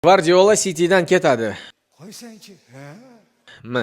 Guardiola City'dan ketadi. Qo'ysangchi, ha? Mi?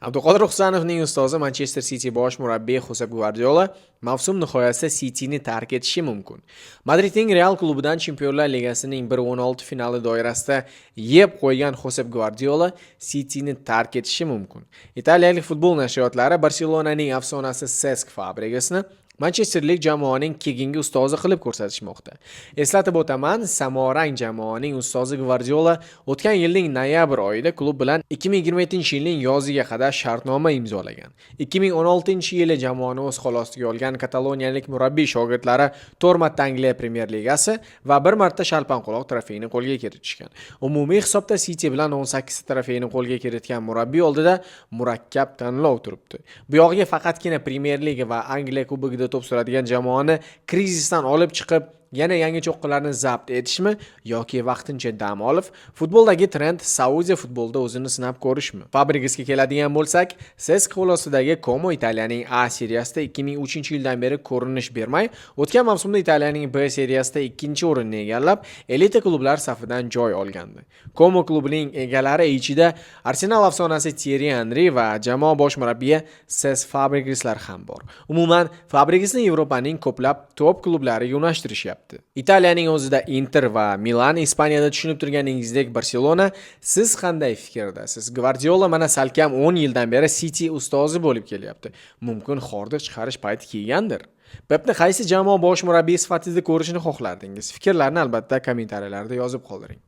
Abduqodir Husanovning ustozi Manchester City bosh murabbiyi Josep Guardiola mavsum nihoyasida City'ni tark etishi mumkin. Madridning Real klubidan Chempionlar Ligasining 1/16 finali doirasida yeb qo'ygan Josep Guardiola City'ni tark etishi mumkin. Italiyalik futbol nashriyotlari Barselonaning afsonasi Cesc Fabregasni Manchesterlik jamoaning keyingi ustozi qilib ko'rsatishmoqda. Eslatib o'taman, Samorang jamoaning ustozi Guardiola o'tgan yilning noyabr oyida klub bilan 2027-yilning yoziga qadar shartnoma imzolagan. 2016-yili jamoani o'z qo'l ostiga olgan kataloniyalik murabbiy shogirdlari 4 marta Angliya Premyer Ligasi va 1 marta Shalpanquloq trofeyini qo'lga kiritishgan. Umumiy hisobda City bilan 18 ta trofeyni qo'lga kiritgan murabbiy oldida murakkab tanlov turibdi. Bu yog'iga faqatgina Premyer Liga va Angliya Kubogida to'p suradigan jamoani krizisdan olib chiqib, yana yangi cho'qqilarni zabt etishmi yoki vaqtincha dam olib, futboldagi trend Saudiya futbolida o'zini sinab ko'rishmi? Fabregasga keladigan bo'lsak, Cesc xulosasida Como Italiyaning A seriyasida 2003-yildan beri ko'rinish bermay, o'tgan mavsumda Italiyaning B seriyasida 2-o'rinni egallab, elita klublar safidan joy olgandi. Como klubining egalari ichida Arsenal afsonasi Thierry Henry va jamoa bosh murabbiyi Cesc Fabregaslar ham bor. Umuman, Fabregasni Yevropaning ko'plab top klublariga yo'naltirishyapti. Italiyaning o'zida Inter va Milan, Ispaniyada tushunib turganingizdek Barselona. Siz qanday fikrdasiz? Guardiola mana salkam 10 yildan beri City ustozi bo'lib kelyapti. Mumkin hordiq chiqarish payti kelgandir. Pepni qaysi jamoa bosh murabbiyi sifatida ko'rishni xohlardingiz? Fikrlarni albatta kommentariyalarda yozib qoldiring.